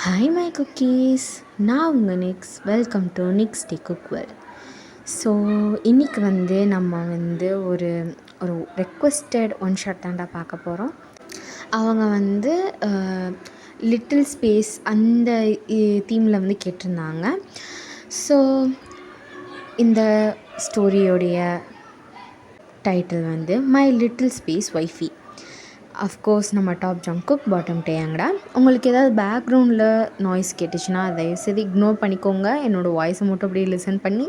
Hi my cookies, நான் உங்கள் Nix. Welcome to Nix day cook world. So இன்றைக்கி நம்ம ஒரு ஒரு ரெக்வெஸ்டட் ஒன் ஷாட் தாண்டா பார்க்க போகிறோம். அவங்க லிட்டில் ஸ்பேஸ் அந்த தீமில் கேட்டிருந்தாங்க. ஸோ இந்த ஸ்டோரியோடைய title my little space wifey. Of course நம்ம டாப் ஜங்குக் பாட்டம் டேயாங்கடா. உங்களுக்கு ஏதாவது பேக்ரவுண்டில் நாய்ஸ் கேட்டுச்சுன்னா தயவுசெய்து இக்னோர் பண்ணிக்கோங்க. என்னோடய வாய்ஸை மட்டும் அப்படியே லிசன் பண்ணி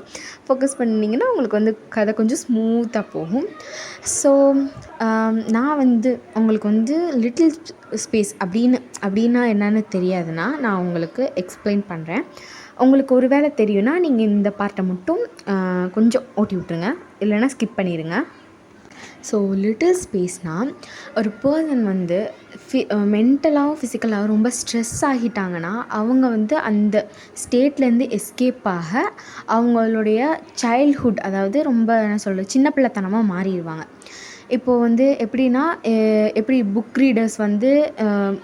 ஃபோக்கஸ் பண்ணிங்கன்னா உங்களுக்கு கதை கொஞ்சம் ஸ்மூத்தாக போகும். ஸோ நான் உங்களுக்கு லிட்டில் ஸ்பேஸ் அப்படின்னா என்னென்னு தெரியாதுன்னா நான் உங்களுக்கு எக்ஸ்பிளைன் பண்ணுறேன். உங்களுக்கு ஒரு வேளை தெரியும்னா நீங்கள் இந்த பார்ட்டை மட்டும் கொஞ்சம் ஓட்டி விட்ருங்க, இல்லைன்னா ஸ்கிப் பண்ணிடுங்க. ஸோ லிட்டில் ஸ்பேஸ்னால் ஒரு பர்சன் மென்டலாகவும் ஃபிசிக்கலாகவும் ரொம்ப ஸ்ட்ரெஸ் ஆகிட்டாங்கன்னா அவங்க அந்த ஸ்டேட்லேருந்து எஸ்கேப் ஆக அவங்களுடைய சைல்ட்ஹுட், அதாவது ரொம்ப என்ன சொல்கிறது, சின்ன பிள்ளைத்தனமாக மாறிடுவாங்க. இப்போது எப்படின்னா, எப்படி புக் ரீடர்ஸ்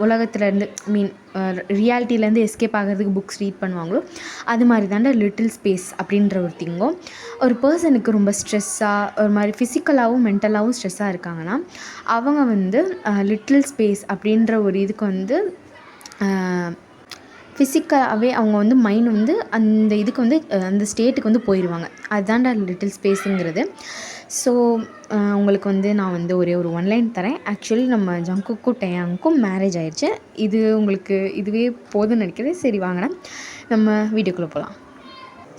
உலகத்துலேருந்து ரியாலிட்டிலேருந்து எஸ்கேப் ஆகிறதுக்கு புக்ஸ் ரீட் பண்ணுவாங்களோ அது மாதிரி தாண்டா லிட்டில் ஸ்பேஸ் அப்படின்ற ஒரு திங்கும். ஒரு பர்சனுக்கு ரொம்ப ஸ்ட்ரெஸ்ஸாக ஒரு மாதிரி ஃபிசிக்கலாகவும் மென்டலாகவும் ஸ்ட்ரெஸ்ஸாக இருக்காங்கன்னா அவங்க லிட்டில் ஸ்பேஸ் அப்படின்ற ஒரு இதுக்கு ஃபிசிக்கலாகவே அவங்க மைண்ட் அந்த இதுக்கு அந்த ஸ்டேட்டுக்கு போயிடுவாங்க. அதுதான்டா லிட்டில் ஸ்பேஸுங்கிறது. ஸோ உங்களுக்கு நான் ஒரே ஒரு ஒன்லைன் தரேன். ஆக்சுவலி நம்ம ஜங்குக்கும் டேயாங்க்கும் மேரேஜ் ஆயிடுச்சு. இது உங்களுக்கு இதுவே போதும்னு நினைக்கிறேன். சரி வாங்கினா நம்ம வீடியோக்குள்ளே போகலாம்.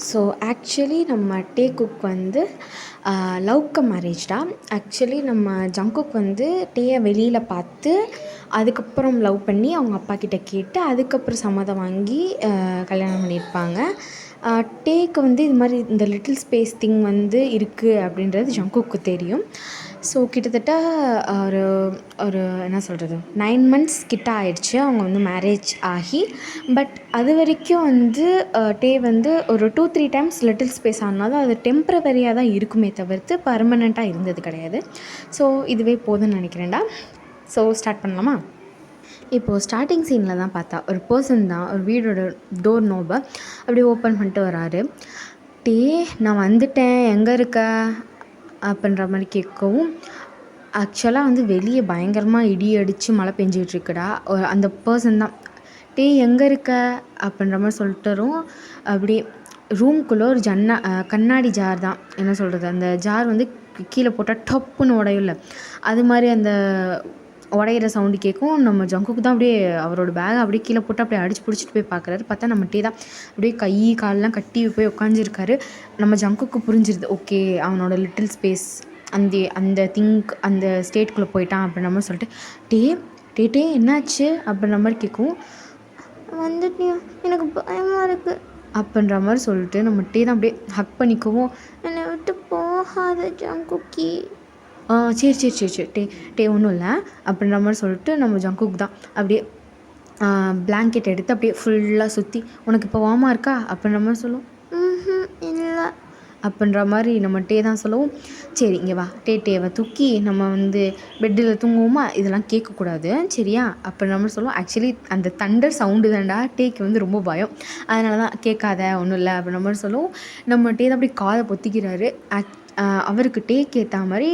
ஸோ ஆக்சுவலி நம்ம டேக்குக் லவ் கம் மேரேஜ் தான். ஆக்சுவலி நம்ம ஜங்குக் டேயை வெளியில் பார்த்து அதுக்கப்புறம் லவ் பண்ணி அவங்க அப்பா கிட்டே கேட்டு அதுக்கப்புறம் சம்மதம் வாங்கி கல்யாணம் பண்ணியிருப்பாங்க. டேக்கு இது மாதிரி இந்த லிட்டில் ஸ்பேஸ் திங் இருக்குது அப்படின்றது ஜங்குக்கு தெரியும். ஸோ கிட்டத்தட்ட ஒரு ஒரு என்ன சொல்கிறது 9 months கிட்ட ஆயிடுச்சு அவங்க மேரேஜ் ஆகி. பட் அது வரைக்கும் டே ஒரு 2-3 times லிட்டில் ஸ்பேஸ் ஆனாலும் அது டெம்ப்ரவரியாக தான் இருக்குமே தவிர்த்து பர்மனெண்ட்டாக இருந்தது கிடையாது. ஸோ இதுவே போதும்னு நினைக்கிறேன்டா. ஸோ ஸ்டார்ட் பண்ணலாமா? இப்போது ஸ்டார்டிங் சீனில் தான் பார்த்தா ஒரு பர்சன் தான் ஒரு வீடோட டோர் நோபை அப்படியே ஓப்பன் பண்ணிட்டு வராரு. டே நான் வந்துட்டேன், எங்கே இருக்க அப்படின்ற மாதிரி கேட்கவும், ஆக்சுவலாக வெளியே பயங்கரமாக இடி அடித்து மழை பெஞ்சிகிட்ருக்குடா. அந்த பர்சன் தான் டே எங்கே இருக்க அப்படின்ற மாதிரி சொல்லிட்டுரும். அப்படியே ரூம்குள்ளே ஒரு கண்ணாடி ஜார் தான், என்ன சொல்கிறது, அந்த ஜார் கீழே போட்டால் டப்புன்னு உடையில அது மாதிரி அந்த உடையிற சவுண்டு கேட்கும். நம்ம ஜங்குக்கு தான் அப்படியே அவரோட பேகை அப்படியே கீழே போட்டு அப்படியே அடிச்சு பிடிச்சிட்டு போய் பார்க்குறாரு. பார்த்தா நம்ம டே தான் அப்படியே கை காலெலாம் கட்டி போய் உட்காந்துருக்காரு. நம்ம ஜங்குக்கு புரிஞ்சிருது, ஓகே அவனோட லிட்டில் ஸ்பேஸ் அந்த அந்த ஸ்டேட்குள்ளே போயிட்டான் அப்படின்ற மாதிரி சொல்லிட்டு டே என்னாச்சு அப்படின்ற மாதிரி கேட்கும். எனக்கு பயமாக இருக்குது அப்படின்ற மாதிரி சொல்லிட்டு நம்ம டே தான் அப்படியே ஹக் பண்ணிக்கவும், என்னை விட்டு போகாத ஜங்குக்கி. சரி டே ஒன்றும் இல்லை அப்படின்ற மாதிரி சொல்லிட்டு நம்ம ஜங்குக் தான் அப்படியே பிளாங்கெட் எடுத்து அப்படியே ஃபுல்லாக சுற்றி, உனக்கு இப்போ வார்மாக இருக்கா அப்படின்ற மாதிரி சொல்லுவோம். இல்லை அப்படின்ற மாதிரி நம்ம டே தான் சொல்லவும், சரி இங்கே வா டேவை தூக்கி நம்ம பெட்டில் தூங்குவோமா, இதெல்லாம் கேட்கக்கூடாது சரியா அப்படின்ற மாதிரி சொல்லுவோம். ஆக்சுவலி அந்த தண்டர் சவுண்டு தாண்டா டேக்கு ரொம்ப பயம். அதனால தான் கேட்காத ஒன்றும் இல்லை அப்படின்ற மாதிரி சொல்லுவோம். நம்ம டே தான் அப்படியே காதை பொத்திக்கிறாரு. அவருக்கு டேக்கு ஏற்ற மாதிரி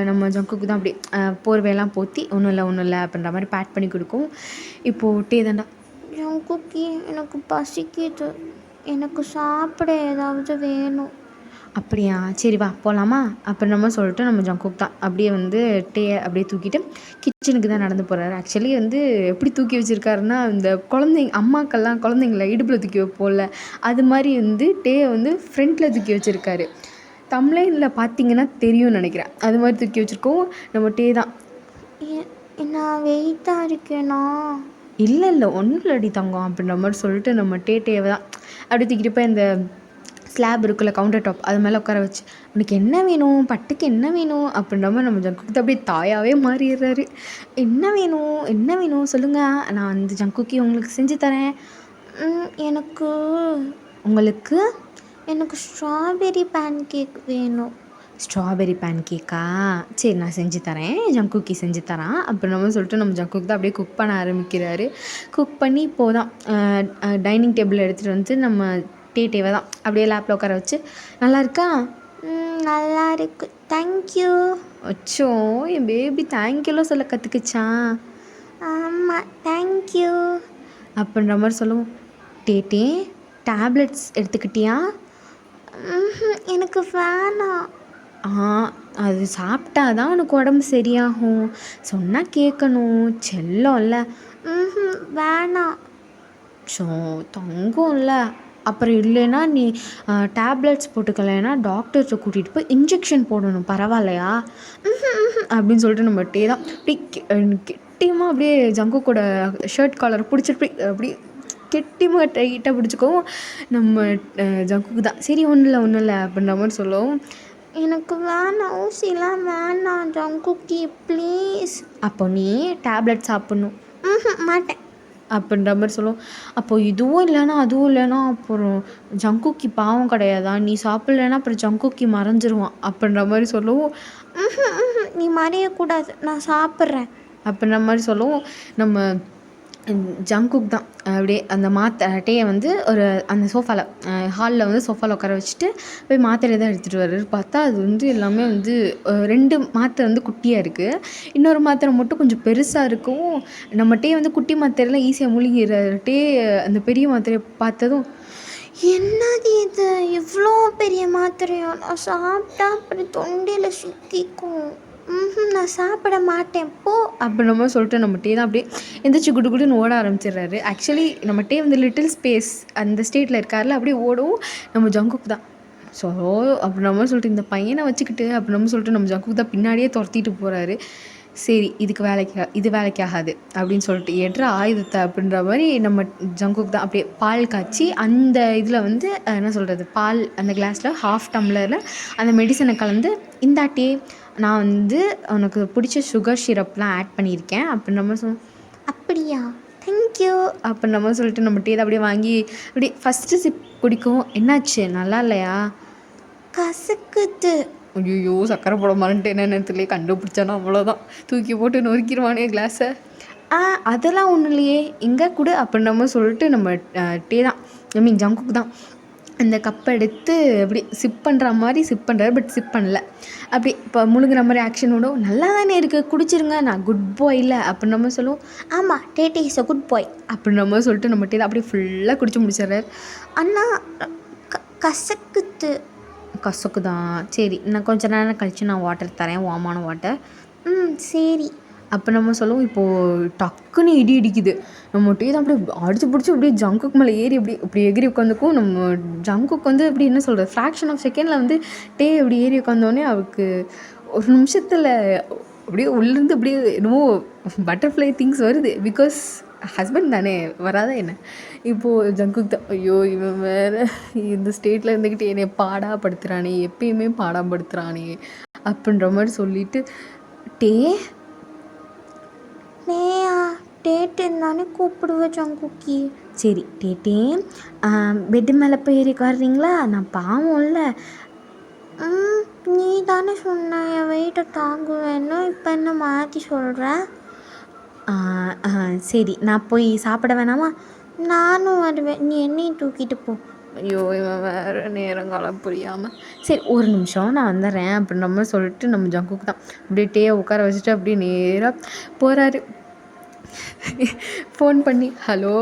நம்ம ஜங்குக்கு தான் அப்படி போர்வையெல்லாம் போற்றி ஒன்றும் இல்லை அப்படின்ற மாதிரி பேட் பண்ணி கொடுக்கும். இப்போது டே தாண்டா, ஜங்குக்கி எனக்கு பசிக்குது, எனக்கு சாப்பிட ஏதாவது வேணும். அப்படியா, சரி வா போகலாமா அப்படின்ற மாதிரி சொல்லிட்டு நம்ம ஜங்குக் தான் அப்படியே டேயை அப்படியே தூக்கிட்டு கிச்சனுக்கு தான் நடந்து போகிறாரு. ஆக்சுவலி எப்படி தூக்கி வச்சுருக்காருன்னா, இந்த அம்மாக்கள்லாம் குழந்தைங்கள இடுப்பில் தூக்கி வைப்போம்ல, அது மாதிரி டேயை ஃப்ரண்ட்டில் தூக்கி வச்சுருக்காரு. தம்ப்லைனில் பார்த்தீங்கன்னா தெரியும்னு நினைக்கிறேன். அது மாதிரி தூக்கி வச்சுருக்கோம். நம்ம டே தான், நான் வெயிட்டாக இருக்கேனா, இல்லை ஒன்றும் இல்லடி தங்கம் அப்படின்ற மாதிரி சொல்லிட்டு நம்ம டேவை தான் அப்படி தூக்கிட்டு போய் அந்த ஸ்லாப் இருக்குல்ல, கவுண்டர் டாப், அது மேலே உட்கார வச்சு, உனக்கு என்ன வேணும், பட்டுக்கு என்ன வேணும் அப்படின்ற மாதிரி நம்ம ஜங்குக்கு அப்படியே தாயாகவே மாறிடுறாரு. என்ன வேணும் சொல்லுங்கள், நான் ஜங்குக்கி உங்களுக்கு செஞ்சு தரேன். எனக்கு ஸ்ட்ராபெரி பேன் கேக் வேணும். ஸ்ட்ராபெர்ரி பேன் கேக்கா? சரி நான் செஞ்சு தரேன். ஜங்குக்கி செஞ்சு தரான். அப்புறமா சொல்லிட்டு நம்ம ஜங்குக் தான் அப்படியே குக் பண்ண ஆரம்பிக்கிறாரு. குக் பண்ணி இப்போது தான் டைனிங் டேபிள் எடுத்துகிட்டு வந்து நம்ம டேவை தான் அப்படியே லேப்பில் உட்கார வச்சு, நல்லா இருக்கா? நல்லா இருக்கு, தேங்க்யூ. அச்சோ, என் பேபி தேங்க்யூலாம் சொல்ல கற்றுக்குச்சான். ஆமாம், தேங்க்யூ அப்படின்ற மாதிரி சொல்லுவோம். டேட்டே, டேப்லெட்ஸ் எடுத்துக்கிட்டியா? எனக்கு வேணாம். அது சாப்பிட்டா தான் உனக்கு உடம்பு சரியாகும். சொன்னால் கேட்கணும், செல்லம்ல. வேணாம். ஸோ தங்கம்ல. அப்புறம் இல்லைன்னா நீ டேப்லெட்ஸ் போட்டுக்கலைன்னா டாக்டர்கிட்ட கூட்டிகிட்டு போய் இன்ஜெக்ஷன் போடணும், பரவாயில்லையா? அப்படின்னு சொல்லிட்டு நம்ம டே தான் அப்படி கெட்டியமாக அப்படியே ஜங்குக்கோட ஷர்ட் காலர் பிடிச்சிட்டு அப்படி கெட்டியமாக டைட்டாக பிடிச்சிக்கவும் நம்ம ஜங்குக்கு தான் சரி ஒன்றும் இல்லை அப்படின்ற மாதிரி சொல்லவும், எனக்கு வேணாம், ஊசிலாம் வேணாம் ஜங்குக்கி ப்ளீஸ். அப்போ நீ டேப்லெட் சாப்பிட்ணும். மாட்டேன் அப்படின்ற மாதிரி சொல்லுவோம். அப்போது இதுவும் இல்லைன்னா அதுவும் இல்லைன்னா அப்புறம் ஜங்குக்கி பாவம் கிடையாதா? நீ சாப்பிட்லன்னா அப்புறம் ஜங்குக்கி மறைஞ்சிருவான் அப்படின்ற மாதிரி சொல்லவும், நீ மறையக்கூடாது, நான் சாப்பிட்றேன் அப்படின்ற மாதிரி சொல்லவும், நம்ம ஜங்குக் தான் அப்படியே அந்த டேயை வந்து ஒரு அந்த சோஃபாவில் ஹாலில் வந்து சோஃபாவில் உட்கார வச்சுட்டு போய் மாத்திரை தான் எடுத்துகிட்டு வர்றாரு. பார்த்தா அது வந்து எல்லாமே வந்து 2 மாத்திரை வந்து குட்டியாக இருக்குது, இன்னொரு மாத்திரை மட்டும் கொஞ்சம் பெருசாக இருக்கும். நம்ம டே வந்து குட்டி மாத்திரைலாம் ஈஸியாக முழுங்கிடுறாரு. டே அந்த பெரிய மாத்திரையை பார்த்ததும், என்னது இது, இவ்வளோ பெரிய மாத்திரையா? நான் சாப்பிட்டா அப்படி தொண்டையில் சிக்கிக்கும். நான் சாப்பிட மாட்டேன் போ அப்படின்ற மாதிரி சொல்லிட்டு நம்ம டே தான் அப்படியே எந்திரிச்சு குடு குடுன்னு ஓட ஆரம்பிச்சிடுறாரு. ஆக்சுவலி நம்ம டே வந்து லிட்டில் ஸ்பேஸ் அந்த ஸ்டேட்டில் இருக்கார்ல, அப்படியே ஓடவும் நம்ம ஜங்குக் தான் ஸோ அப்படின்ற மாதிரி சொல்லிட்டு இந்த பையனை வச்சுக்கிட்டு அப்படின்ற சொல்லிட்டு நம்ம ஜங்குக் தான் பின்னாடியே துரத்திட்டு போகிறாரு. சரி இது வேலைக்கு ஆகாது அப்படின்னு சொல்லிட்டு ஏற்ற ஆயுதத்தை அப்படின்ற மாதிரி நம்ம ஜங்குக் தான் அப்படியே பால் காய்ச்சி அந்த இதில் வந்து என்ன சொல்கிறது, பால் அந்த கிளாஸில் ஹாஃப் டம்ளரில் அந்த மெடிசனை கலந்து, இந்தாட்டே நான் வந்து உனக்கு பிடிச்ச சுகர் சிரப்லாம் ஆட் பண்ணியிருக்கேன் அப்படின்ற மாதிரி சொன்னோம். அப்படியா, தேங்க்யூ அப்படின்ற மாதிரி சொல்லிட்டு நம்ம டீ அப்படியே வாங்கி அப்படியே ஃபஸ்ட்டு சிப் குடிக்கும். என்னாச்சு, நல்லா இல்லையா? கசக்குது. ஐயோ, சக்கரை போட மறந்துட்டேன் நேரத்துலேயே, கண்டுபிடிச்சானா அவ்வளோதான், தூக்கி போட்டு நொறுக்கிடுவானே கிளாஸை. அதெல்லாம் ஒன்றும் இல்லையே, இங்கே கூட அப்படின்ற மாதிரி சொல்லிட்டு நம்ம டே தான் ஐ மீன் ஜங்குக் தான் அந்த கப்பை எடுத்து அப்படி சிப் பண்ணுற மாதிரி சிப் பண்ணுறாரு. பட் சிப் பண்ணல, அப்படி இப்போ முழுகிற மாதிரி ஆக்ஷன் விடும். நல்லா தானே இருக்குது, குடிச்சிருங்க, நான் குட் பாய் இல்லை அப்படின்ற மாதிரி சொல்லுவோம். ஆமாம், டேட்டே இஸ் அ குட் பாய் அப்படின்ற மாதிரி சொல்லிட்டு நம்ம டே அப்படியே ஃபுல்லாக குடிச்சு முடிச்சிடுறாரு. அண்ணா கசக்கு தான். சரி, நான் கொஞ்சம் நேரம் கழித்து நான் வாட்டர் தரேன், வார்மான வாட்டர். சரி அப்போ நம்ம சொல்லுவோம். இப்போது டக்குன்னு இடி இடிக்குது. நம்ம டீ தான் அப்படியே அடிச்சு பிடிச்சி அப்படியே ஜங்குக்கு மேலே ஏறி இப்படி எகிரி உட்காந்துக்கும். நம்ம ஜங்குக்கு வந்து அப்படி என்ன சொல்கிறது, ஃப்ராக்ஷன் ஆஃப் செகண்டில் வந்து டே அப்படி ஏறி உட்காந்தோடனே அவருக்கு ஒரு நிமிஷத்தில் அப்படியே உள்ளேருந்து அப்படியே என்னமோ பட்டர்ஃப்ளை திங்ஸ் வருது. பிகாஸ் ஹஸ்பண்ட் தானே, வராதா என்ன? இப்போது ஜங்குக் தான், ஐயோ இவன் வேறு இந்த ஸ்டேட்டில் இருந்துக்கிட்டு என்னை பாடாப்படுத்துகிறானே, எப்பயுமே பாடாப்படுத்துகிறானே அப்படின்ற மாதிரி சொல்லிவிட்டு, டேட்டுன்னு தானே கூப்பிடுவேன் ஜங்குக்கி. சரி டேட்டே, பெட்டு மேலே போய் ஏறி உட்காருறீங்களா? நான் பாவம் இல்லை. நீ தானே சொன்ன என் வெயிட்டை தாங்குவேன்னு, இப்போ என்ன மாற்றி சொல்கிற? சரி, நான் போய் சாப்பிட வேணாமா? நானும் வருவேன், நீ என்னையும் தூக்கிட்டு போ. ஐயோ, இவன் வேறு நேரங்காலம் புரியாமல். சரி, ஒரு நிமிஷம் நான் வந்துடுறேன் அப்படின்ற மாதிரி சொல்லிட்டு நம்ம ஜங்குக்கு தான் அப்படியே டேயை உட்கார வச்சுட்டு அப்படியே நேராக போகிறாரு. ஃபோன் பண்ணி, ஹலோ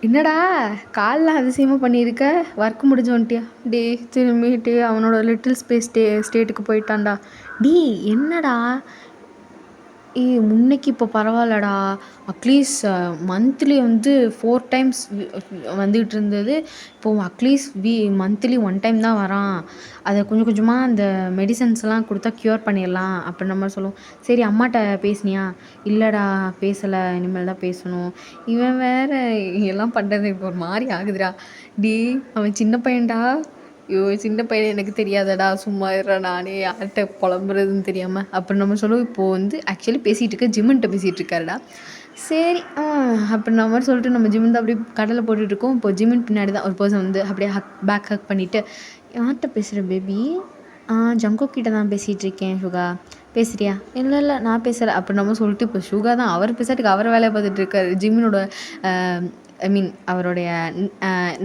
என்னடா காலில் அதிசயமாக பண்ணியிருக்க, ஒர்க் முடிஞ்சோன்ட்டியா? திரும்பிட்டு அவனோட லிட்டில் ஸ்பேஸ் ஸ்டேட்டுக்கு போயிட்டான்டா. என்னடா முன்னைக்கு இப்போ பரவாயில்லடா, அட்லீஸ்ட் மந்த்லி வந்து 4 டைம்ஸ் வந்துகிட்டு இருந்தது, இப்போது அட்லீஸ்ட் மந்த்லி 1 டைம் தான் வரான். அதை கொஞ்சம் கொஞ்சமாக அந்த மெடிசன்ஸ்லாம் கொடுத்தா க்யூர் பண்ணிடலாம் அப்படின்ற மாதிரி சொல்லுவோம். சரி, அம்மாட்ட பேசுனியா? இல்லைடா பேசலை, இனிமேல் தான் பேசணும். இவன் வேறு எல்லாம் பண்ணுறது எனக்கு ஒரு மாதிரி ஆகுதுடா. அவன் சின்ன பையன்டா. ஐயோ, சின்ன பையன் எனக்கு தெரியாதடா, சும்மா இருடா, நானே யார்கிட்ட புலம்புறதுன்னு தெரியாமல் அப்படின்னு நம்ம சொல்லுவோம். இப்போது வந்து ஆக்சுவலி பேசிகிட்டு இருக்க ஜிம்மின்ட்ட பேசிகிட்டு இருக்காருடா. சரி அப்படின்ற மாதிரி சொல்லிட்டு நம்ம ஜிம்மின் தான் அப்படியே கடலை போட்டுட்ருக்கோம். இப்போ ஜிம்மின் பின்னாடி தான் ஒரு பர்சன் வந்து அப்படியே பேக் ஹக் பண்ணிவிட்டு, யார்கிட்ட பேசுகிற பேபி? ஜங்குக் கிட்ட தான் பேசிகிட்டு இருக்கேன் ஷுகா, பேசுறியா? இல்லை நான் பேசலை அப்படி நம்ம சொல்லிட்டு இப்போ ஷுகா தான் அவர் பேசாட்டுக்கு அவர் வேலையை பார்த்துட்டு இருக்காரு. ஜிம்மினோட ஐ மீன் அவருடைய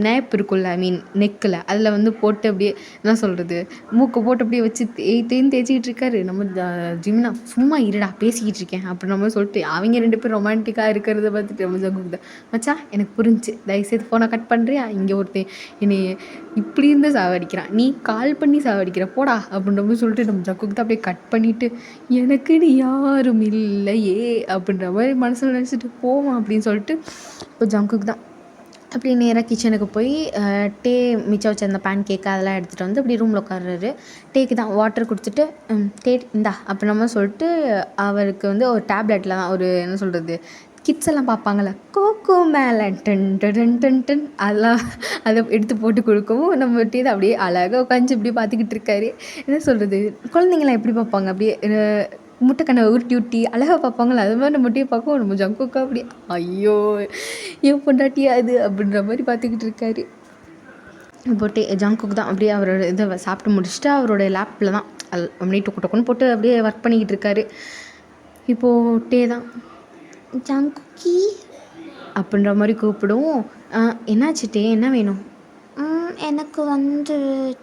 நேப் இருக்குல்ல, ஐ மீன் நெக்கில் அதில் வந்து போட்டு அப்படியே என்ன சொல்கிறது, மூக்கை போட்டு அப்படியே வச்சு தேய்ச்சிக்கிட்டு இருக்காரு. நம்ம ஜிம்னா சும்மா இருடா பேசிக்கிட்டு இருக்கேன் அப்படி நம்ம சொல்லிட்டு அவங்க 2 பேரும் ரொமான்டிக்காக இருக்கிறத பார்த்துட்டு நம்ம ஜங்குக் தான், மச்சான் எனக்கு புரிஞ்சு, தயவுசெய்து ஃபோனை கட் பண்ணுறியா, இங்கே ஒருத்தன் என்னை இப்படி இருந்து சாவடிக்கிறான், நீ கால் பண்ணி சாவடிக்கிற போடா அப்படின்ற மாதிரி சொல்லிட்டு நம்ம ஜங்குக் தான் அப்படியே கட் பண்ணிவிட்டு, எனக்குன்னு யாரும் இல்லையே அப்படின்ற மாதிரி மனசில் நினச்சிட்டு போவோம் அப்படின்னு சொல்லிட்டு இப்போ ஜங்குக் தான் அப்படி நேராக கிச்சனுக்கு போய் டே மிச்சம் வச்சிருந்த பேன் கேக்கு அதெல்லாம் எடுத்துகிட்டு வந்து அப்படி ரூமில் உட்கார்றாரு. டேக்கு தான் வாட்டர் கொடுத்துட்டு டே இந்தா அப்படி நம்ம சொல்லிட்டு அவருக்கு வந்து ஒரு டேப்லெட்டில் தான் ஒரு என்ன சொல்கிறது, கிட்ஸ் எல்லாம் பார்ப்பாங்கள்ல கோகோ மேலே டன் டன் டன் டன் அதெல்லாம் அதை எடுத்து போட்டு கொடுக்கவும் நம்ம டே தான் அப்படியே அழகாக உட்காந்து இப்படி பார்த்துக்கிட்டு இருக்காரு. என்ன சொல்கிறது, குழந்தைங்களாம் எப்படி பார்ப்பாங்க, அப்படியே முட்டைக்கண்ணை உருட்டி உருட்டி அழகாக பார்ப்பாங்களா, அது மாதிரி நம்ம டே பார்க்கவும் நம்ம ஜங்குக்கா அப்படியே ஐயோ ஏன் பொண்டாட்டியா அது அப்படின்ற மாதிரி பார்த்துக்கிட்டு இருக்காரு. இப்போ ஜங்குக் தான் அப்படியே அவரோட இதை சாப்பிட்டு முடிச்சுட்டு அவரோட லேப்பில் தான் அப்படியே டொக்குன்னு போட்டு அப்படியே ஒர்க் பண்ணிக்கிட்டு இருக்காரு. இப்போது டே தான் ஜங்குக்கி அப்படின்ற மாதிரி கூப்பிடுவோம். என்னாச்சு டே, என்ன வேணும்? எனக்கு வந்து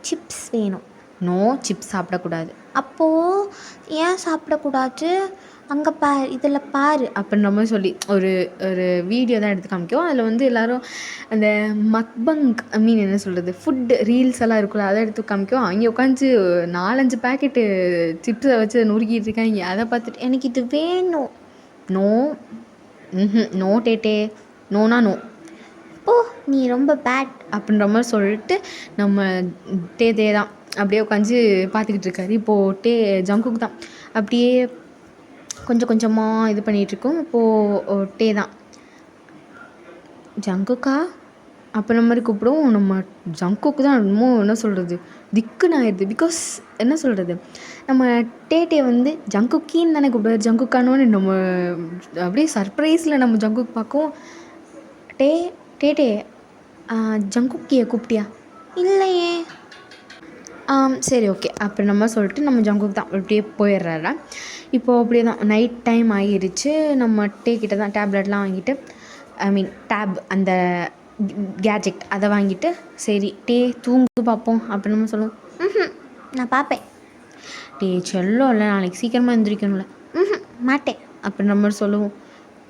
சிப்ஸ் வேணும். நோ, சிப்ஸ் சாப்பிடக்கூடாது. அப்போது ஏன் சாப்பிடக்கூடாது? அங்கே பார், இதில் பார் அப்படின்ற மாதிரி சொல்லி ஒரு ஒரு வீடியோ தான் எடுத்து காமிக்கும். அதில் வந்து எல்லோரும் அந்த மக்பங் ஐ மீன் என்ன சொல்கிறது, ஃபுட் ரீல்ஸ் எல்லாம் இருக்குல்ல, அதை எடுத்து காமிக்கும். அங்கே உட்காந்து 4-5 பேக்கெட்டு சிப்ஸை வச்சு நொறுக்கிட்டு இருக்காங்க. அதை பார்த்துட்டு எனக்கு இது வேணும். நோ நோ டேட்டே, நோனா நோ, ஓ நீ ரொம்ப பேட் அப்படின்ற மாதிரி சொல்லிட்டு நம்ம டே தான் அப்படியே உட்காந்து பார்த்துக்கிட்டு இருக்காரு. இப்போது ஜங்குக் தான் அப்படியே கொஞ்சம் கொஞ்சமாக இது பண்ணிகிட்ருக்கோம். இப்போது டே தான் ஜங்குக்கா அப்படின்ற மாதிரி கூப்பிடுவோம். நம்ம ஜங்குக்கு தான் இன்னமும் என்ன சொல்கிறது திக்குன்னு ஆயிடுது. பிகாஸ் என்ன சொல்கிறது, நம்ம டே வந்து ஜங்குக்கின்னு தானே கூப்பிடுவார், ஜங்குக்கானோன்னு நம்ம அப்படியே சர்ப்ரைஸில் நம்ம ஜங்குக் பார்க்கவும், டே ஜங்குக்கியை கூப்பிட்டியா? இல்லையே. சரி ஓகே அப்படி நம்ம சொல்லிட்டு நம்ம ஜங்குக் தான் அப்படியே போயிடுறாரா. இப்போது அப்படியே தான் நைட் டைம் ஆகிருச்சு. நம்ம கிட்ட தான் டேப்லெட்லாம் வாங்கிட்டு ஐ மீன் அந்த கேஜெட் அதை வாங்கிட்டு சரி தூங்கு பார்ப்போம் அப்படின்னு நம்ம சொல்லுவோம். நான் பார்ப்பேன். செல்லம் இல்லை, நாளைக்கு சீக்கிரமாக எழுந்திரிக்கணும்ல. மாட்டேன் அப்படின்னு நம்ம சொல்லுவோம்.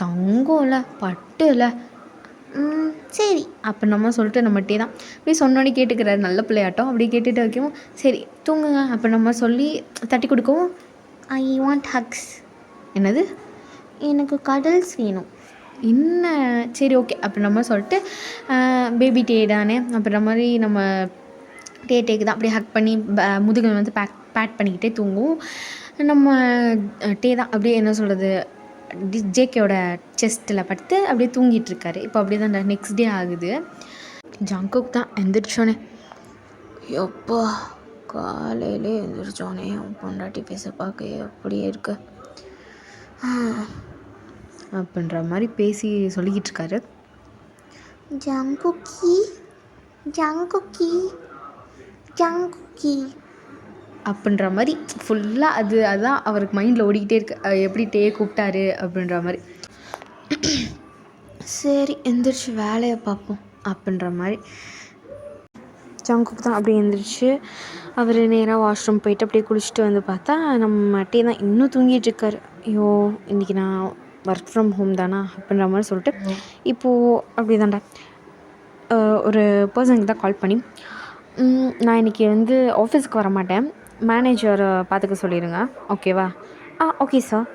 தங்கம் இல்லை, பட்டு இல்லை, சரி அப்போ நம்ம சொல்லிட்டு நம்ம தான் அப்படியே சொன்னோன்னே கேட்டுக்கிறாரு, நல்ல பிள்ளையாட்டம். அப்படி கேட்டுட்டு வைக்கவும் சரி தூங்குங்க அப்போ நம்ம சொல்லி தட்டி கொடுக்கவும், ஐ வாண்ட் ஹக்ஸ். என்னது, எனக்கு கடல்ஸ் வேணும். என்ன, சரி ஓகே அப்போ நம்ம சொல்லிட்டு பேபி தானே அப்படின்ற மாதிரி நம்ம டேக்கு தான் அப்படியே ஹக் பண்ணி முதுகை வந்து பேட் பண்ணிக்கிட்டே தூங்குவோம். நம்ம தான் அப்படியே என்ன சொல்கிறது ஜேகேயோட செஸ்ட்டில் படுத்து அப்படியே தூங்கிட்டுருக்காரு. இப்போ அப்படியே தான் நெக்ஸ்ட் டே ஆகுது. ஜங்குக் தான் எந்திரிச்சோன்னே, எப்போ காலையிலே எழுந்திரிச்சோன்னே பொண்டாட்டி பேச பார்க்க அப்படியே இருக்கு அப்படின்ற மாதிரி பேசி சொல்லிக்கிட்டு இருக்காரு. ஜங்குக்கி ஜங்குக்கி ஜங்குக்கி அப்படின்ற மாதிரி ஃபுல்லாக அதுதான் அவருக்கு மைண்டில் ஓடிக்கிட்டே இருக்கு, எப்படி கூப்பிட்டாரு அப்படின்ற மாதிரி. சரி எந்திரிச்சு வேலையை பார்ப்போம் அப்படின்ற மாதிரி ஜங்குக் தான் அப்படியே எந்திரிச்சு அவர் நேராக வாஷ்ரூம் போயிட்டு அப்படியே குளிச்சுட்டு வந்து பார்த்தா நம்ம தான் இன்னும் தூங்கிட்டு இருக்காரு. ஐயோ இன்றைக்கி நான் ஒர்க் ஃப்ரம் ஹோம் தானா அப்படின்ற மாதிரி சொல்லிட்டு இப்போது அப்படி தான்டா ஒரு பர்சனுக்கு தான் கால் பண்ணி, நான் இன்றைக்கி வந்து ஆஃபீஸுக்கு வர மாட்டேன், மேனேஜரை பார்த்துக்க சொல்லிடுங்க ஓகேவா? Okay sir.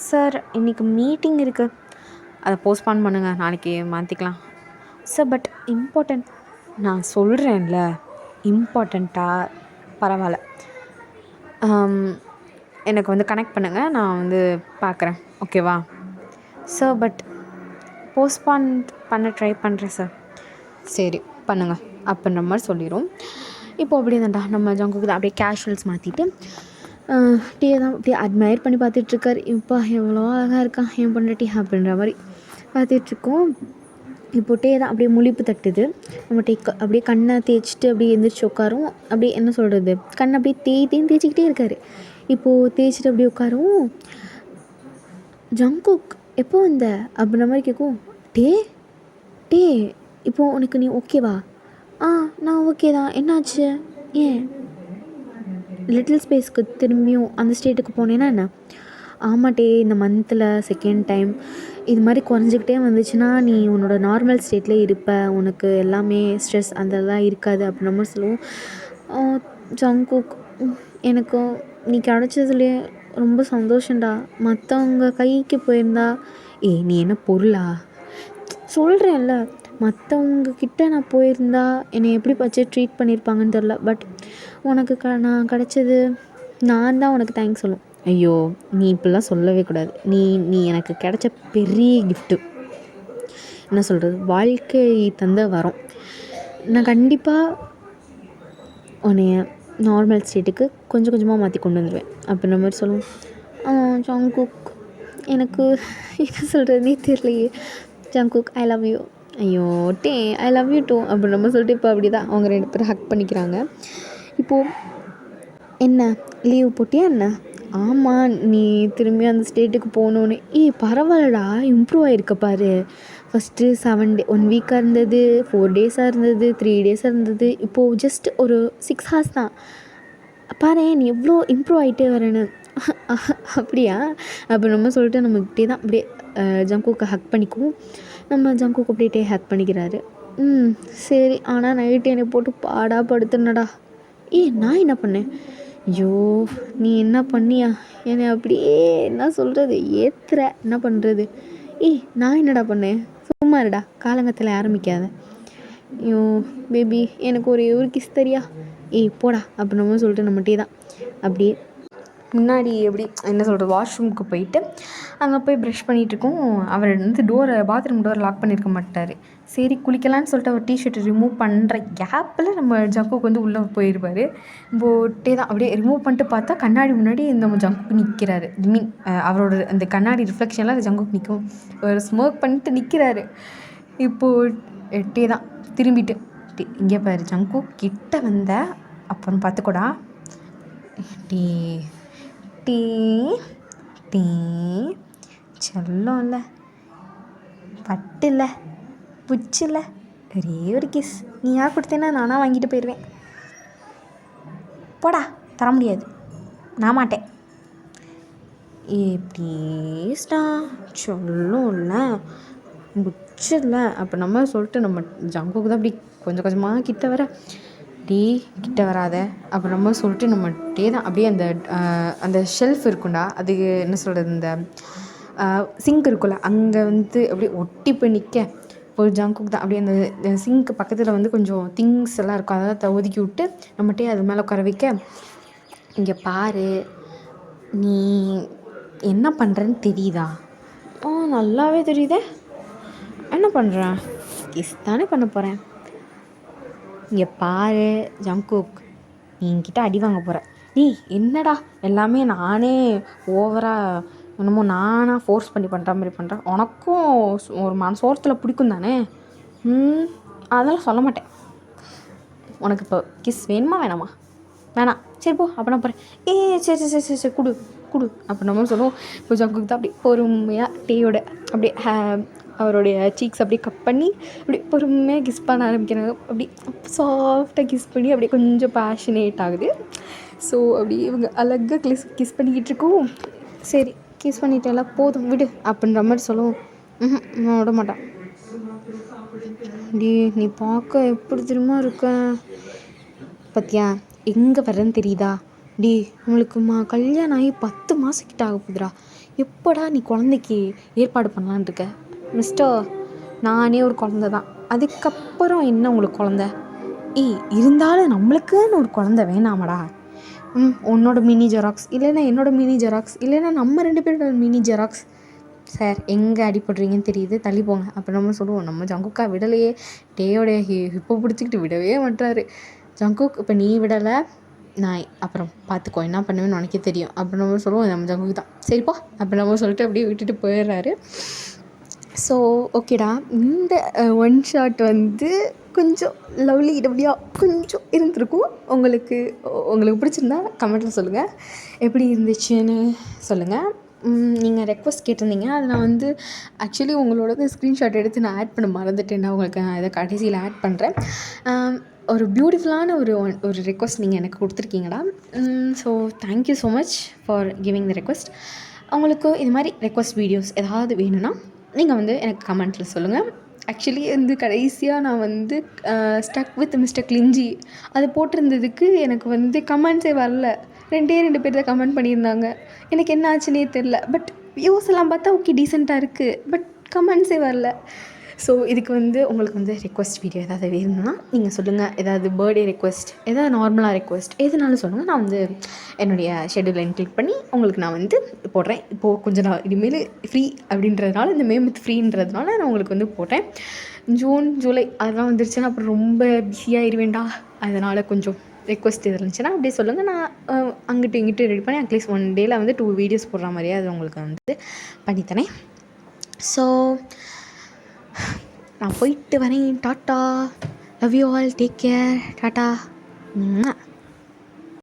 சார் இன்றைக்கி மீட்டிங் இருக்குது, அதை போஸ்ட்பான் பண்ணுங்கள், நாளைக்கு மாற்றிக்கலாம் சார். பட் இம்பார்ட்டண்ட், நான் சொல்கிறேன்ல இம்பார்ட்டண்ட்டாக பரவாயில்ல, எனக்கு வந்து கனெக்ட் பண்ணுங்கள், நான் வந்து பார்க்குறேன் ஓகேவா சார். பட் போஸ்ட்பான் பண்ண ட்ரை பண்ணுறேன் சார். சரி பண்ணுங்கள் அப்படின்ற மாதிரி சொல்லிடும். இப்போது அப்படியே தான்டா நம்ம ஜங்குக்கு தான் அப்படியே கேஷுவல்ஸ் மாற்றிட்டு தான் அப்படியே அட்மையர் பண்ணி பார்த்துட்ருக்காரு. இப்போ எவ்வளோ அழகாக இருக்கான் என் பொண்டாட்டி அப்படின்ற மாதிரி பார்த்துட்ருக்கோம். இப்போ டே தான் அப்படியே முழிப்பு தட்டுது. நம்ம டே அப்படியே கண்ணை தேய்ச்சிட்டு அப்படியே எந்திரிச்சு உட்காரும். அப்படியே என்ன சொல்கிறது, கண்ணை அப்படியே தேய்ச்சிக்கிட்டே இருக்கார். இப்போது தேய்ச்சிட்டு அப்படியே உட்காரும். ஜங்குக் எப்போ வந்த அப்படின்ற மாதிரி கேட்கும். டே டே இப்போது உனக்கு நீ ஓகேவா? நான் ஓகே தான். என்னாச்சு? ஏன் லிட்டில் ஸ்பேஸ்க்கு திரும்பியும் அந்த ஸ்டேட்டுக்கு போனேன்னா என்ன? ஆமாட்டே, இந்த மந்தில் செகண்ட் டைம் இது மாதிரி குறைஞ்சிக்கிட்டே வந்துச்சுன்னா நீ உன்னோட நார்மல் ஸ்டேட்லேயே இருப்ப, உனக்கு எல்லாமே ஸ்ட்ரெஸ் அதெல்லாம் இருக்காது அப்படின்ற மாதிரி சொல்லுவோம். ஜங்குக் எனக்கு நீ கிடச்சதுலேயே ரொம்ப சந்தோஷம்டா. மற்றவங்க கைக்கு போயிருந்தா நீ என்ன பொருளா? சொல்கிறேன்ல, மற்றவங்கக்கிட்ட நான் போயிருந்தா என்னை எப்படி வச்சு ட்ரீட் பண்ணியிருப்பாங்கன்னு தெரில. பட் உனக்கு நான் கிடச்சது நான் தான் உனக்கு தேங்க்ஸ் சொல்லணும். ஐயோ, நீ இப்படிலாம் சொல்லவே கூடாது. நீ எனக்கு கிடைச்ச பெரிய கிஃப்ட்டு. என்ன சொல்கிறது, வாழ்க்கை தந்த வரம். நான் கண்டிப்பாக உன்னைய நார்மல் ஸ்டேட்டுக்கு கொஞ்சம் கொஞ்சமாக மாற்றி கொண்டு வந்துடுவேன் அப்படின்ற மாதிரி சொல்லுவோம். ஜங்குக் எனக்கு என்ன சொல்கிறதுனே தெரியலையே. Jungkook I love you. ஐயோ டே ஐ லவ் யூ டூ அப்படின்ற மாதிரி சொல்லிட்டு இப்போ அப்படி தான் அவங்க 2 பேரும் ஹக் பண்ணிக்கிறாங்க. இப்போது என்ன லீவ் போட்டியா என்ன? ஆமாம், நீ திரும்பி அந்த ஸ்டேட்டுக்கு போகணுன்னு. பரவாயில்லடா, இம்ப்ரூவ் ஆகிருக்க பாரு. ஃபஸ்ட்டு 7 டே 1 வீக்காக இருந்தது, 4 டேஸாக இருந்தது, 3 டேஸாக இருந்தது. இப்போது ஜஸ்ட் ஒரு 6 ஹார்ஸ் தான். பாரு நீ எவ்வளோ இம்ப்ரூவ் ஆகிட்டே வரேன்னு. அப்படியா அப்போ நம்ம சொல்லிட்டு நம்மக்கிட்டே தான் அப்படியே ஜங்குக்கை ஹக் பண்ணிக்குவோம். நம்ம ஜங்குக்கு அப்படியே ஹக் பண்ணிக்கிறாரு. சரி, ஆனால் நைட்டு என்னை போட்டு பாடாக படுத்துனடா. நான் என்ன பண்ணேன்? ஐயோ, நீ என்ன பண்ணியா? என்னை அப்படியே என்ன சொல்கிறது ஏற்றுற. என்ன பண்ணுறது? நான் என்னடா பண்ணேன்? சும்மா இருடா, காலங்கத்தில் ஆரம்பிக்காத. ஐயோ பேபி, எனக்கு ஒரே ஒரு கிஸ் தரியா? போடா அப்படின்னு சொல்லிட்டு நம்மகிட்டே தான் அப்படியே முன்னாடி எப்படி என்ன சொல்கிறது வாஷ்ரூமுக்கு போயிட்டு அங்கே போய் ப்ரஷ் பண்ணிகிட்ருக்கோம். அவர் பாத்ரூம் டோர் லாக் பண்ணியிருக்க மாட்டார். சரி குளிக்கலான்னு சொல்லிட்டு அவர் டிஷர்ட்டை ரிமூவ் பண்ணுற கேப்பில் நம்ம ஜங்குக்கு வந்து உள்ளே போயிடுவார். போட்டே தான் அப்படியே ரிமூவ் பண்ணிட்டு பார்த்தா கண்ணாடி முன்னாடி நம்ம ஜங்குக்கு நிற்கிறாரு. அவரோட அந்த கண்ணாடி ரிஃப்ளெக்ஷனில் அந்த ஜங்குக்கு நிற்கும். ஒரு ஸ்மோக் பண்ணிட்டு நிற்கிறாரு. இப்போது எட்டே தான் திரும்பிட்டு இங்கே பாரு ஜங்கு, கிட்ட வந்த அப்புறம் பார்த்துக்கூடா. டீ டீ டீ செல்லம்ல, பட்டுல, புச்சில் ஒரே ஒரு கிஸ். நீ யார் கொடுத்தேன்னா நானாக வாங்கிட்டு போயிடுவேன். போடா, தர முடியாது, நான் மாட்டேன். ப்ளீஸ்டா, சொல்லும்ல, புச்சில்ல அப்போ நம்ம சொல்லிட்டு நம்ம ஜங்குக்கு தான் அப்படி கொஞ்சம் கொஞ்சமாக கிட்ட வர. கிட்ட வராத அப்போ நம்ம சொல்லிட்டு நம்ம தான் அப்படியே அந்த ஷெல்ஃப் இருக்குண்டா, அது என்ன சொல்கிறது, இந்த சிங்க் இருக்குல்ல, அங்கே வந்து அப்படியே ஒட்டி போய் நிற்க. ஒரு ஜங்குக்கு தான் அப்படியே அந்த சிங்க்கு பக்கத்தில் வந்து கொஞ்சம் திங்ஸ் எல்லாம் இருக்கும், அதெல்லாம் ஒதுக்கி விட்டு நம்மகிட்டே அது மேலே உட்கார வைக்க. இங்கே பாரு, நீ என்ன பண்ணுறேன்னு தெரியுதா? நல்லாவே தெரியுதே. என்ன பண்ணுறேன்? கிஸ் தானே பண்ண போகிறேன். இங்கே பாரு ஜங்குக், நீ என்கிட்ட அடி வாங்க போகிற. என்னடா எல்லாமே நானே ஓவராக என்னமோ நானாக ஃபோர்ஸ் பண்ணி பண்ணுற மாதிரி பண்ணுறேன். உனக்கும் ஒரு மனசோரத்தில் பிடிக்கும் தானே? அதெல்லாம் சொல்ல மாட்டேன். உனக்கு இப்போ கிஸ் வேணுமா வேணாமா? வேணாம், சரி போ அப்போ நான் போகிறேன். சரி சரி சரி சரி குடு குடு அப்போ நம்ம சொல்லுவோம். இப்போ ஜங்குக்கு தான் அப்படி பொறுமையாக டீயோட அப்படியே அவருடைய சீக்ஸ் அப்படியே கட் பண்ணி அப்படியே பொறுமையாக கிஸ் பண்ண ஆரம்பிக்கிறாங்க. அப்படி சாஃப்டாக கிஸ் பண்ணி அப்படியே கொஞ்சம் பேஷனேட் ஆகுது. ஸோ அப்படி இவங்க அழகாக கிஸ் பண்ணிக்கிட்டு இருக்கோம். சரி கிஸ் பண்ணிட்டெல்லாம் போதும் விடு அப்படின்ற மாதிரி சொல்லுவோம். நான் விட மாட்டேன். நீ பார்க்க எப்படி தெரியுமா இருக்க பத்தியா, எங்கே வர்றேன்னு தெரியுதா? நம்மளுக்கு கல்யாணம் ஆகி 10 மாதம் கிட்ட ஆக போகுதுடா. எப்போடா நீ குழந்தைக்கு ஏற்பாடு பண்ணலான் இருக்க? மிஸ்டர், நானே ஒரு குழந்த தான், அதுக்கப்புறம் என்ன உங்களுக்கு குழந்த? இருந்தாலும் நம்மளுக்குன்னு ஒரு குழந்த வேணாமடா. உன்னோட மினி ஜெராக்ஸ் இல்லைன்னா என்னோட மினி ஜெராக்ஸ் இல்லைன்னா நம்ம 2 பேரோட மினி ஜெராக்ஸ். சார் எங்கே அடிபடுறீங்கன்னு தெரியுது, தள்ளி போங்க அப்போ நம்ம சொல்லுவோம். நம்ம ஜங்குக்கா விடலையே, டேயோடைய ஹிப்போ பிடிச்சிக்கிட்டு விடவே மாட்டாரு. ஜங்குக் இப்போ நீ விடலை, நான் அப்புறம் பார்த்துக்கோ என்ன பண்ணுவேன்னு உனக்கே தெரியும் அப்போ நம்ம சொல்லுவோம். நம்ம ஜங்குக்கு தான் சரிப்பா அப்போ நம்ம சொல்லிட்டு அப்படியே விட்டுட்டு போயிடுறாரு. ஸோ ஓகேடா, இந்த ஒன் ஷாட் வந்து கொஞ்சம் லவ்லியாக கொஞ்சம் இருந்திருக்கும். உங்களுக்கு உங்களுக்கு பிடிச்சிருந்தா கமெண்ட்டில் சொல்லுங்கள், எப்படி இருந்துச்சுன்னு சொல்லுங்கள். நீங்கள் ரெக்வஸ்ட் கேட்டிருந்தீங்க, அதை நான் வந்து ஆக்சுவலி உங்களோடது ஸ்க்ரீன்ஷாட் எடுத்து நான் ஆட் பண்ண மறந்துட்டேன்டா. உங்களுக்கு நான் இதை கடைசியில் ஆட் பண்ணுறேன். ஒரு பியூட்டிஃபுல்லான ஒரு ரெக்வஸ்ட் நீங்கள் எனக்கு கொடுத்துருக்கீங்கடா. So thank you so much for giving the request. உங்களுக்கு இது மாதிரி ரெக்வஸ்ட் வீடியோஸ் ஏதாவது வேணும்னா நீங்கள் வந்து எனக்கு கமெண்ட்டில் சொல்லுங்கள். ஆக்சுவலி வந்து கடைசியாக நான் வந்து ஸ்டக் வித் மிஸ்டர் கிளிஞ்சி அது போட்டிருந்ததுக்கு எனக்கு வந்து கமெண்ட்ஸே வரல. 2 பேர் தான் கமெண்ட் பண்ணியிருந்தாங்க. எனக்கு என்ன ஆச்சுன்னே தெரில. பட் வியூஸ் எல்லாம் பார்த்தா ஓகே டீசெண்டாக இருக்குது, பட் கமெண்ட்ஸே வரல. ஸோ இதுக்கு வந்து உங்களுக்கு வந்து ரெக்வஸ்ட் வீடியோ ஏதாவது வேணும்னா நீங்கள் சொல்லுங்கள். ஏதாவது பர்த்டே ரெக்வஸ்ட், ஏதாவது நார்மலாக ரெக்வஸ்ட் எதுனாலும் சொல்லுங்கள். நான் வந்து என்னுடைய ஷெட்யூலை இன்க்ளூட் பண்ணி உங்களுக்கு நான் வந்து போடுறேன். இப்போது கொஞ்சம் நான் இனிமேல் ஃப்ரீ அப்படின்றதுனால, இந்த மே மந்த் ஃப்ரீன்றதுனால நான் உங்களுக்கு வந்து போடுறேன். ஜூன் ஜூலை அதெல்லாம் வந்துருச்சுன்னா அப்புறம் ரொம்ப பிஸியாகிடுவேண்டா. அதனால் கொஞ்சம் ரெக்வஸ்ட் எது இருந்துச்சுன்னா அப்படியே சொல்லுங்கள். நான் அங்கிட்டு இங்கிட்டு ரெடி பண்ணி அட்லீஸ்ட் 1 டேயில் வந்து 2 வீடியோஸ் போடுற மாதிரியே அது உங்களுக்கு வந்து பண்ணித்தரேன். ஸோ நான் போயிட்டு வரேன். Tata, love you all, take care, tata.